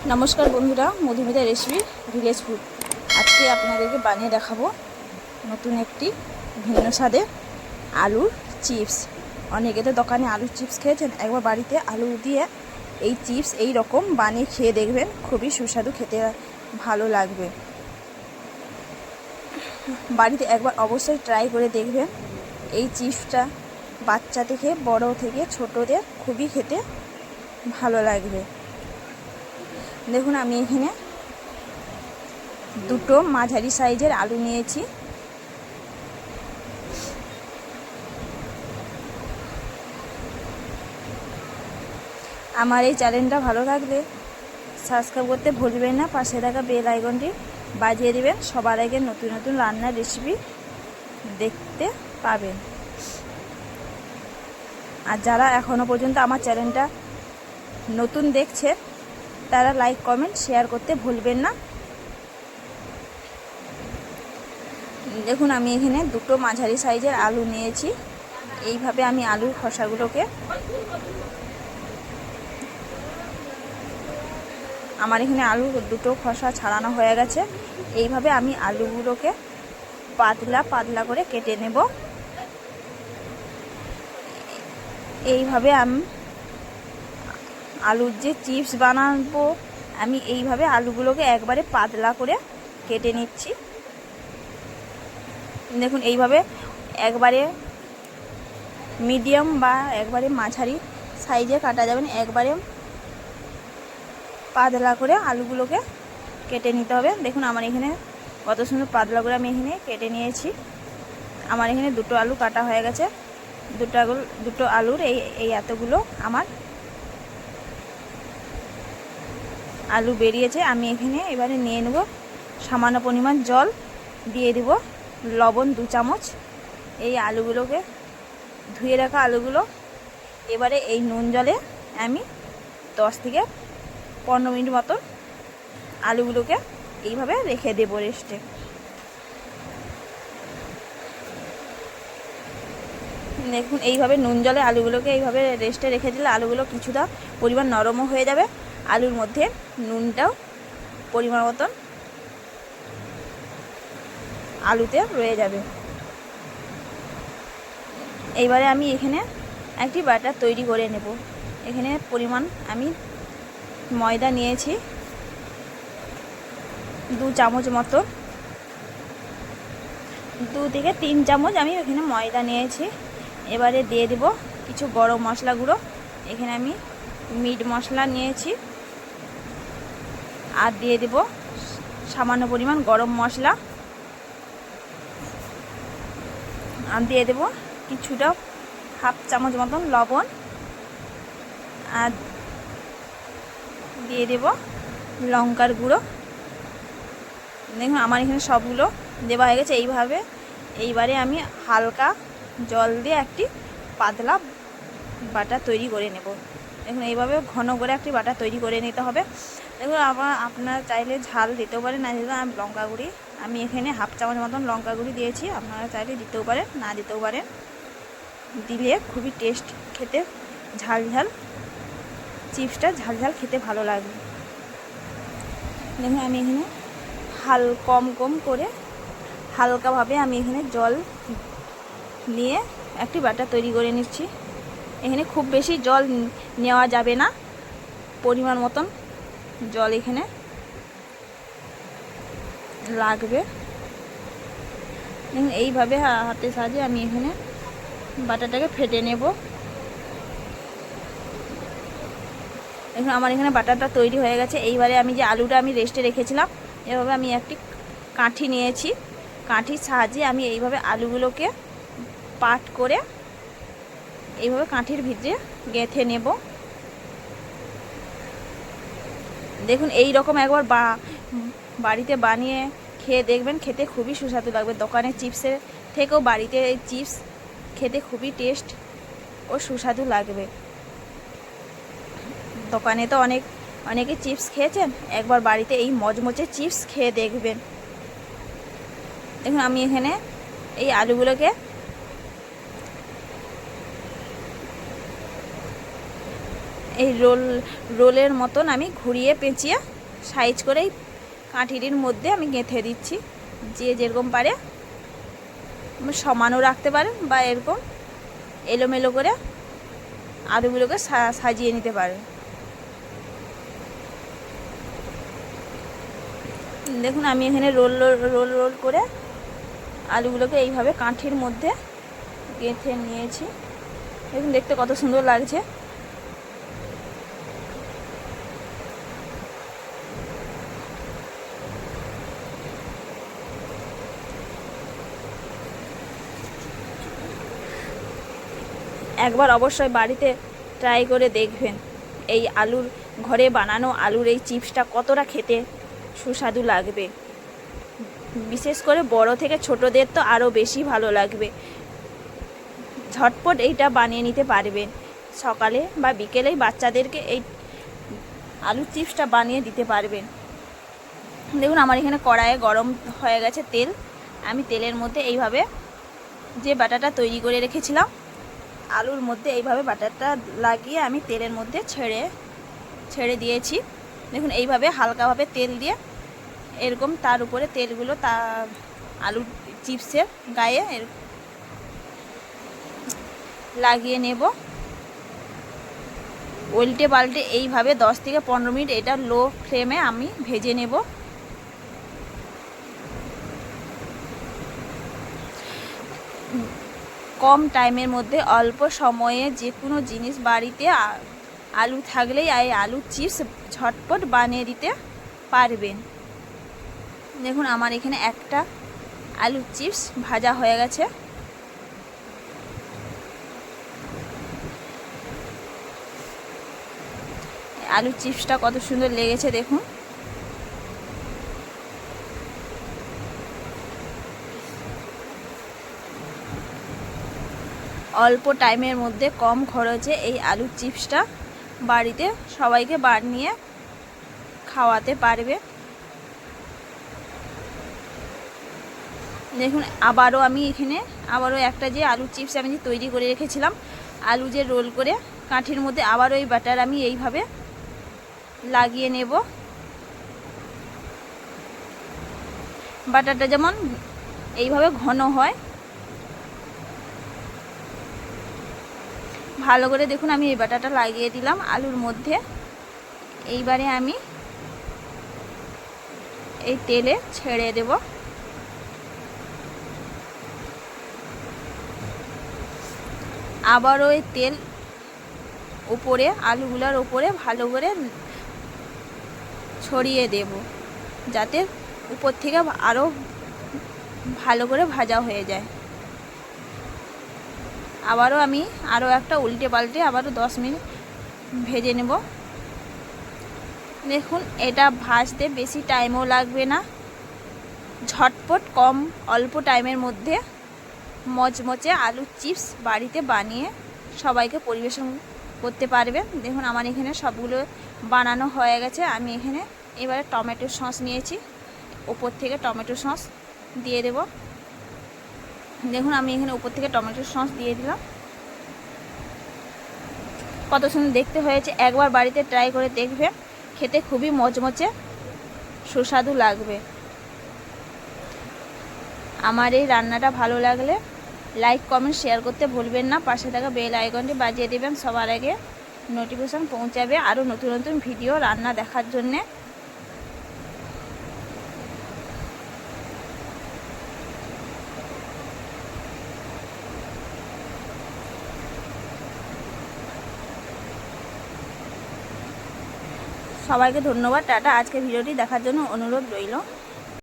নমস্কার বন্ধুরা, Madhumita recipe village food আজকে আপনাদেরকে বানিয়ে দেখাবো নতুন একটি ভিন্ন স্বাদের আলুর চিপস। অনেকে তো দোকানে আলুর চিপস খেয়েছেন, একবার বাড়িতে আলু দিয়ে এই চিপস এই রকম বানিয়ে খেয়ে দেখবেন, খুবই সুস্বাদু, খেতে ভালো লাগবে। বাড়িতে একবার অবশ্যই ট্রাই করে দেখবেন। এই চিপসটা বাচ্চা থেকে বড় থেকে ছোটদের খুবই খেতে ভালো লাগবে। দেখুন, আমি এখানে দুটো মাঝারি সাইজের আলু নিয়েছি। আমার এই চ্যানেলটা ভালো লাগলে সাবস্ক্রাইব করতে ভুলবেন না, পাশে থাকা বেল আইকনটি বাজিয়ে দিবেন, সবার আগে নতুন নতুন রান্নার রেসিপি দেখতে পাবেন। আর যারা এখনও পর্যন্ত আমার চ্যানেলটা নতুন দেখছেন তারা লাইক কমেন্ট শেয়ার করতে ভুলবেন না। দেখুন, আমি এখানে দুটো মাঝারি সাইজের আলু নিয়েছি। এইভাবে আমি আলুর খোসাগুলোকে, আমার এখানে আলু দুটো খোসা ছাড়ানো হয়ে গেছে, এইভাবে আমি আলুগুলোকে পাতলা পাতলা করে কেটে নেব। এইভাবে আমি আলুর যে চিপস বানাবো, আমি এইভাবে আলুগুলোকে একবারে পাতলা করে কেটে নিচ্ছি। দেখুন, এইভাবে একবারে মিডিয়াম বা একবারে মাঝারি সাইজে কাটা যাবে না, একবারে পাতলা করে আলুগুলোকে কেটে নিতে হবে। দেখুন, আমার এখানে কত সুন্দর পাতলা করে আমি এখানে কেটে নিয়েছি। আমার এখানে দুটো আলু কাটা হয়ে গেছে। দুটো আলুর এই এতগুলো আমার আলু বেরিয়েছে। আমি এখানে এবারে নিয়ে নেব সামান্য পরিমাণ জল, দিয়ে দেব লবণ 2 চামচ। এই আলুগুলোকে ধুয়ে রাখা আলুগুলো এবারে এই নুন জলে আমি 10 থেকে 15 মিনিট মতো আলুগুলোকে এইভাবে রেখে দেবো রেস্টে। দেখুন, এইভাবে নুন জলে আলুগুলোকে এইভাবে রেস্টে রেখে দিলে আলুগুলো কিছুটা পরিমাণ নরমও হয়ে যাবে, আলুর মধ্যে নুনটাও পরিমাণ মতন আলুতে রয়ে যাবে। এইবারে আমি এখানে একটি ব্যাটার তৈরি করে নেব। এখানে পরিমাণ আমি ময়দা নিয়েছি 2 চামচ মতো, 2 থেকে 3 চামচ আমি এখানে ময়দা নিয়েছি। এবারে দিয়ে দেব কিছু গরম মশলা গুঁড়ো। এখানে আমি মিট মশলা নিয়েছি, আর দিয়ে দেব সামান্য পরিমাণ গরম মশলা, আর দিয়ে দেব কিছুটা হাফ চামচ মতন লবণ, আর দিয়ে দেব লঙ্কার গুঁড়ো। দেখুন, আমার এখানে সবগুলো দেওয়া হয়ে গেছে। এইবারে আমি হালকা জল দিয়ে একটি পাতলা বাটা তৈরি করে নেব। দেখুন, এইভাবে ঘন করে একটি বাটা তৈরি করে নিতে হবে। দেখুন, আপনারা চাইলে ঝাল দিতেও পারেন, না দিতেও আমি লঙ্কা গুঁড়ি, আমি এখানে হাফ চামচ মতন লঙ্কা গুঁড়ি দিয়েছি। আপনারা চাইলে দিতেও পারেন, না দিতেও পারেন। দিলে খুবই টেস্ট, খেতে ঝাল ঝাল চিপসটা ঝাল ঝাল খেতে ভালো লাগবে। দেখুন, আমি এখানে কম কম করে হালকাভাবে আমি এখানে জল নিয়ে একটি বাটা তৈরি করে নিচ্ছি। এখানে খুব বেশি জল নেওয়া যাবে না, পরিমাণ মতন জল এখানে লাগবে। দেখুন, এইভাবে হাতের সাহায্যে আমি এখানে বাটাটাকে ফেটে নেব। দেখুন, আমার এখানে বাটারটা তৈরি হয়ে গেছে। এইবারে আমি যে আলুটা আমি রেস্টে রেখেছিলাম, এভাবে আমি একটি কাঠি নিয়েছি, কাঠির সাহায্যে আমি এইভাবে আলুগুলোকে পাট করে এইভাবে কাঠির ভিতরে গেঁথে নেব। দেখুন, এই রকম একবার বাড়িতে বানিয়ে খেয়ে দেখবেন, খেতে খুবই সুস্বাদু লাগবে। দোকানের চিপসের থেকেও বাড়িতে এই চিপস খেতে খুবই টেস্ট ও সুস্বাদু লাগবে। দোকানে তো অনেকে চিপস খেয়েছেন, একবার বাড়িতে এই মচমচে চিপস খেয়ে দেখবেন। দেখুন, আমি এখানে এই আলুগুলোকে এই রোলের মতন আমি ঘুরিয়ে পেঁচিয়ে সাইজ করে এই কাঠিটির মধ্যে আমি গেঁথে দিচ্ছি। যে যেরকম পারে সমানও রাখতে পারেন বা এরকম এলোমেলো করে আলুগুলোকে সাজিয়ে নিতে পারেন। দেখুন আমি এখানে রোল রোল করে আলুগুলোকে এইভাবে কাঠির মধ্যে গেঁথে নিয়েছি। দেখুন দেখতে কত সুন্দর লাগছে। একবার অবশ্যই বাড়িতে ট্রাই করে দেখবেন এই আলুর ঘরে বানানো আলুর এই চিপসটা কতটা খেতে সুস্বাদু লাগবে। বিশেষ করে বড় থেকে ছোটদের তো আরও বেশি ভালো লাগবে। ঝটপট এইটা বানিয়ে নিতে পারবেন। সকালে বা বিকেলেই বাচ্চাদেরকে এই আলুর চিপসটা বানিয়ে দিতে পারবেন। দেখুন আমার এখানে কড়াইয়ে গরম হয়ে গেছে তেল। আমি তেলের মধ্যে এইভাবে যে বাটাটা তৈরি করে রেখেছিলাম আলুর মধ্যে এইভাবে বাটারটা লাগিয়ে আমি তেলের মধ্যে ছেড়ে দিয়েছি। দেখুন এইভাবে হালকাভাবে তেল দিয়ে এরকম তার উপরে তেলগুলো আলুর চিপসের গায়ে লাগিয়ে নেব। উল্টে পাল্টে এইভাবে 10 থেকে 15 মিনিট এটা লো ফ্লেমে আমি ভেজে নেব। কম টাইমের মধ্যে অল্প সময়ে যে কোনো জিনিস বাড়িতে আলু থাকলেই এই আলুর চিপস ঝটপট বানিয়ে দিতে পারবেন। দেখুন আমার এখানে একটা আলুর চিপস ভাজা হয়ে গেছে। আলুর চিপসটা কত সুন্দর লেগেছে দেখুন। অল্প টাইমের মধ্যে কম খরচে এই আলুর চিপসটা বাড়িতে সবাইকে বানিয়ে খাওয়াতে পারবে। দেখুন আমি এখানে আবারও একটা যে আলুর চিপস আমি যে তৈরি করে রেখেছিলাম আলু যে রোল করে কাঠির মধ্যে আবারও এই বাটার আমি এইভাবে লাগিয়ে নেব। বাটারটা যেমন এইভাবে ঘন হয় ভালো করে দেখুন আমি এই বাটারটা লাগিয়ে দিলাম আলুর মধ্যে। এইবারে আমি এই তেলে ছেড়ে দেব। আবারও এই তেল উপরে আলুগুলোর উপরে ভালো করে ছড়িয়ে দেব যাতে উপর থেকে আরও ভালো করে ভাজা হয়ে যায়। আবারও আমি একটা উল্টে পাল্টে আবারও 10 মিনিট ভেজে নেব। দেখুন এটা ভাজতে বেশি টাইমও লাগবে না, ঝটপট অল্প টাইমের মধ্যে মচমচে আলুর চিপস বাড়িতে বানিয়ে সবাইকে পরিবেশন করতে পারবেন। দেখুন আমার এখানে সবগুলো বানানো হয়ে গেছে। আমি এখানে এবারে টমেটো সস নিয়েছি, উপর থেকে টমেটো সস দিয়ে দেব। দেখুন আমি এখানে উপর থেকে টমেটো সস দিয়ে দিলাম। কত সুন্দর দেখতে হয়েছে। একবার বাড়িতে ট্রাই করে দেখবেন, খেতে খুবই মচমচে সুস্বাদু লাগবে। আমার এই রান্নাটা ভালো লাগলে লাইক কমেন্ট শেয়ার করতে ভুলবেন না। পাশে থাকা বেল আইকনটি বাজিয়ে দেবেন, সবার আগে নোটিফিকেশন পৌঁছাবে আরও নতুন নতুন ভিডিও রান্না দেখার জন্যে। সবাইকে ধন্যবাদ, টাটা। আজকে ভিডিওটি দেখার জন্য অনুরোধ রইল।